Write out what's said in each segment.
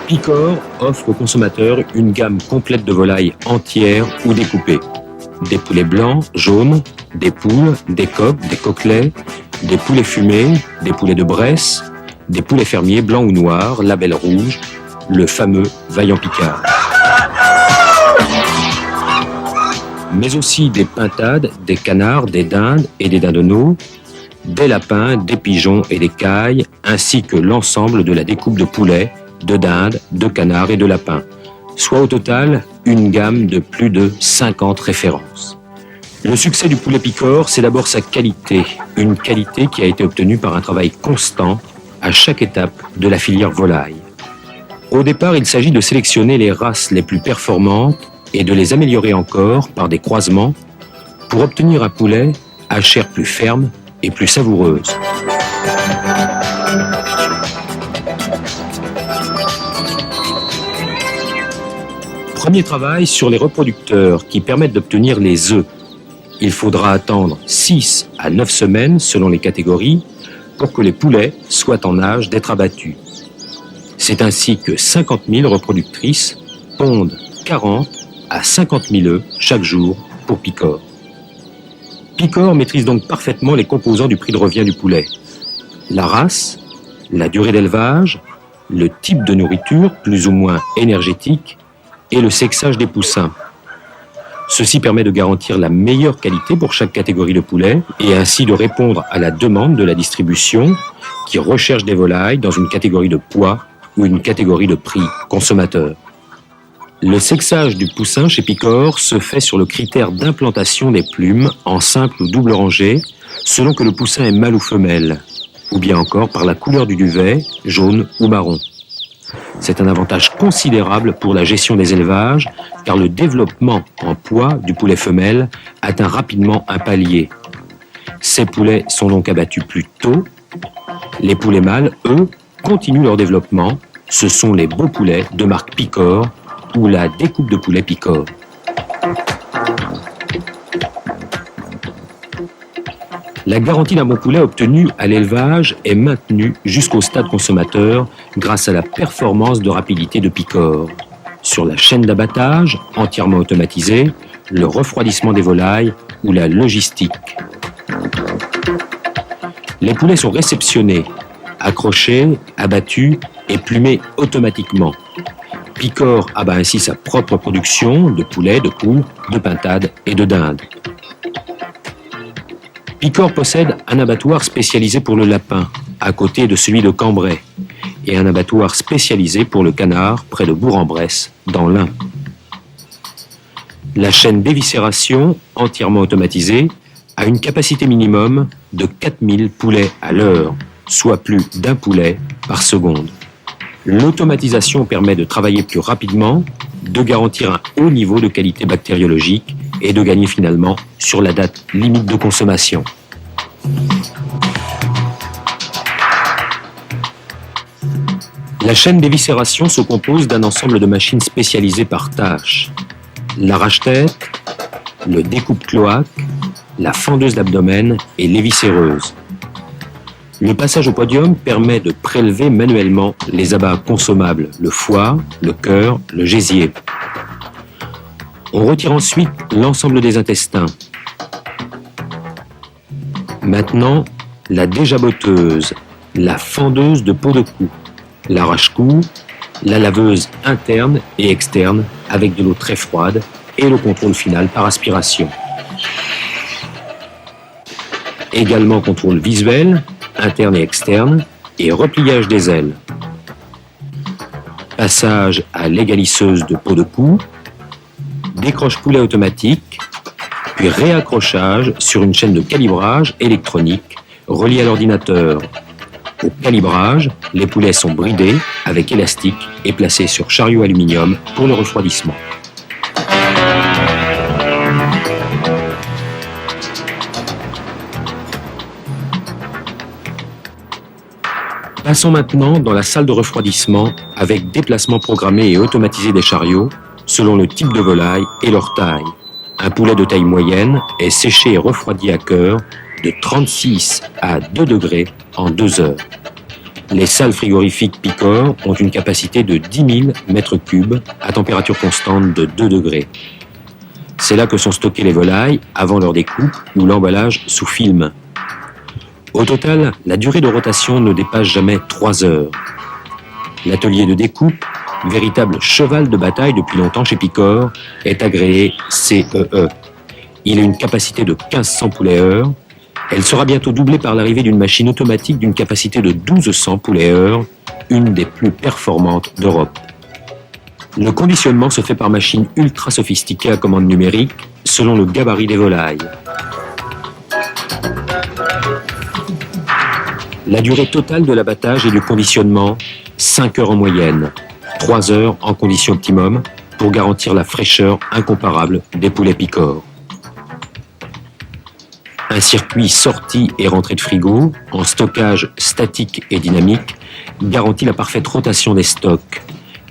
Picor offre aux consommateurs une gamme complète de volailles entières ou découpées. Des poulets blancs, jaunes, des poules, des coqs, des coquelets, des poulets fumés, des poulets de Bresse, des poulets fermiers blancs ou noirs, label rouge, le fameux Vaillant Picard. Mais aussi des pintades, des canards, des dindes et des dindonneaux, des lapins, des pigeons et des cailles, ainsi que l'ensemble de la découpe de poulets, de dindes, de canards et de lapins, soit au total une gamme de plus de 50 références. Le succès du poulet Picor, c'est d'abord sa qualité, une qualité qui a été obtenue par un travail constant à chaque étape de la filière volaille. Au départ, il s'agit de sélectionner les races les plus performantes et de les améliorer encore par des croisements pour obtenir un poulet à chair plus ferme et plus savoureuse. Premier travail sur les reproducteurs qui permettent d'obtenir les œufs. Il faudra attendre 6 à 9 semaines selon les catégories pour que les poulets soient en âge d'être abattus. C'est ainsi que 50 000 reproductrices pondent 40 à 50 000 œufs chaque jour pour Picor. Picor maîtrise donc parfaitement les composants du prix de revient du poulet. La race, la durée d'élevage, le type de nourriture plus ou moins énergétique et le sexage des poussins. Ceci permet de garantir la meilleure qualité pour chaque catégorie de poulet et ainsi de répondre à la demande de la distribution qui recherche des volailles dans une catégorie de poids ou une catégorie de prix consommateur. Le sexage du poussin chez Picor se fait sur le critère d'implantation des plumes en simple ou double rangée selon que le poussin est mâle ou femelle, ou bien encore par la couleur du duvet, jaune ou marron. C'est un avantage considérable pour la gestion des élevages, car le développement en poids du poulet femelle atteint rapidement un palier. Ces poulets sont donc abattus plus tôt. Les poulets mâles, eux, continuent leur développement. Ce sont les beaux poulets de marque Picor ou la découpe de poulet Picor. La garantie d'un bon poulet obtenu à l'élevage est maintenue jusqu'au stade consommateur grâce à la performance de rapidité de Picor. Sur la chaîne d'abattage, entièrement automatisée, le refroidissement des volailles ou la logistique. Les poulets sont réceptionnés, accrochés, abattus et plumés automatiquement. Picor abat ainsi sa propre production de poulets, de poules, de pintades et de dindes. Picor possède un abattoir spécialisé pour le lapin, à côté de celui de Cambrai, et un abattoir spécialisé pour le canard, près de Bourg-en-Bresse, dans l'Ain. La chaîne d'éviscération, entièrement automatisée, a une capacité minimum de 4000 poulets à l'heure, soit plus d'un poulet par seconde. L'automatisation permet de travailler plus rapidement, de garantir un haut niveau de qualité bactériologique et de gagner finalement sur la date limite de consommation. La chaîne d'éviscération se compose d'un ensemble de machines spécialisées par tâche. L'arrache-tête, le découpe-cloaque, la fendeuse d'abdomen et l'éviscéreuse. Le passage au podium permet de prélever manuellement les abats consommables, le foie, le cœur, le gésier. On retire ensuite l'ensemble des intestins. Maintenant, la déjaboteuse, la fendeuse de peau de cou, l'arrache-cou, la laveuse interne et externe avec de l'eau très froide et le contrôle final par aspiration. Également contrôle visuel, interne et externe, et repliage des ailes. Passage à l'égalisseuse de peau de cou, décroche-poulet automatique, puis réaccrochage sur une chaîne de calibrage électronique reliée à l'ordinateur. Au calibrage, les poulets sont bridés avec élastique et placés sur chariot aluminium pour le refroidissement. Passons maintenant dans la salle de refroidissement avec déplacement programmé et automatisé des chariots selon le type de volaille et leur taille. Un poulet de taille moyenne est séché et refroidi à cœur de 36 à 2 degrés en 2 heures. Les salles frigorifiques Picor ont une capacité de 10 000 mètres cubes à température constante de 2 degrés. C'est là que sont stockées les volailles avant leur découpe ou l'emballage sous film. Au total, la durée de rotation ne dépasse jamais 3 heures. L'atelier de découpe, véritable cheval de bataille depuis longtemps chez Picor, est agréé CEE. Il a une capacité de 1500 poulets-heure. Elle sera bientôt doublée par l'arrivée d'une machine automatique d'une capacité de 1200 poulets-heure, une des plus performantes d'Europe. Le conditionnement se fait par machine ultra sophistiquée à commande numérique, selon le gabarit des volailles. La durée totale de l'abattage et du conditionnement, 5 heures en moyenne, 3 heures en condition optimum pour garantir la fraîcheur incomparable des poulets Picor. Un circuit sortie et rentrée de frigo, en stockage statique et dynamique, garantit la parfaite rotation des stocks,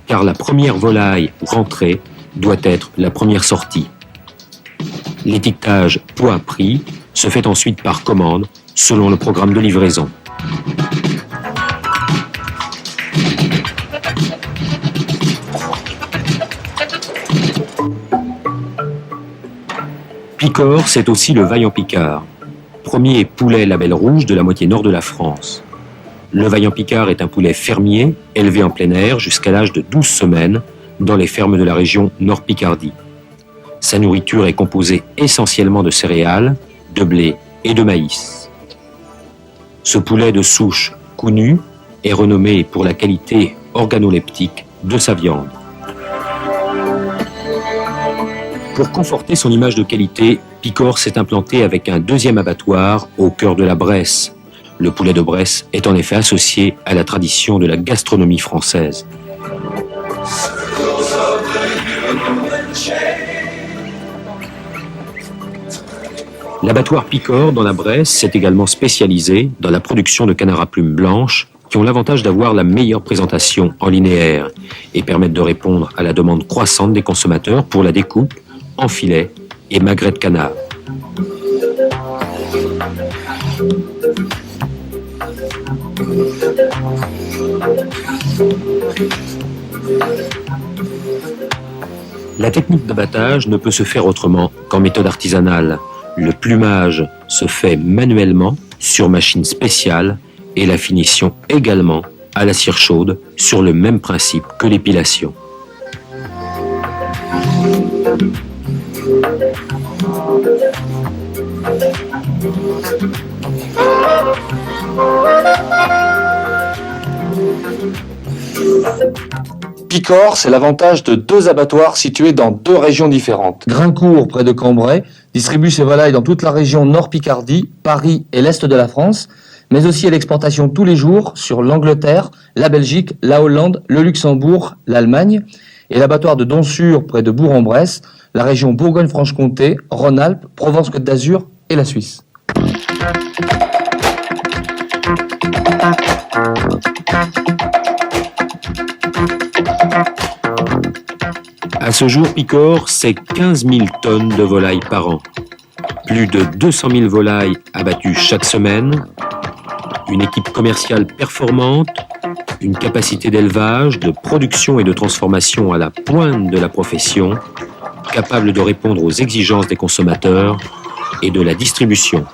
car la première volaille rentrée doit être la première sortie. L'étiquetage poids-prix se fait ensuite par commande selon le programme de livraison. Picor, c'est aussi le Vaillant Picard, premier poulet label rouge de la moitié nord de la France. Le Vaillant Picard est un poulet fermier, élevé en plein air jusqu'à l'âge de 12 semaines dans les fermes de la région Nord-Picardie. Sa nourriture est composée essentiellement de céréales, de blé et de maïs. Ce poulet de souche Cougnu est renommé pour la qualité organoleptique de sa viande. Pour conforter son image de qualité, Picor s'est implanté avec un deuxième abattoir au cœur de la Bresse. Le poulet de Bresse est en effet associé à la tradition de la gastronomie française. L'abattoir Picor dans la Bresse s'est également spécialisé dans la production de canards à plumes blanches qui ont l'avantage d'avoir la meilleure présentation en linéaire et permettent de répondre à la demande croissante des consommateurs pour la découpe en filet et magret de canard. La technique d'abattage ne peut se faire autrement qu'en méthode artisanale. Le plumage se fait manuellement sur machine spéciale et la finition également à la cire chaude sur le même principe que l'épilation. Picor, c'est l'avantage de 2 abattoirs situés dans 2 régions différentes. Graincourt, près de Cambrai, distribue ses volailles dans toute la région Nord-Picardie, Paris et l'Est de la France, mais aussi à l'exportation tous les jours sur l'Angleterre, la Belgique, la Hollande, le Luxembourg, l'Allemagne, et l'abattoir de Donsure, près de Bourg-en-Bresse, la région Bourgogne-Franche-Comté, Rhône-Alpes, Provence-Côte d'Azur et la Suisse. À ce jour, Picor, c'est 15 000 tonnes de volailles par an. Plus de 200 000 volailles abattues chaque semaine, une équipe commerciale performante, une capacité d'élevage, de production et de transformation à la pointe de la profession, capable de répondre aux exigences des consommateurs et de la distribution.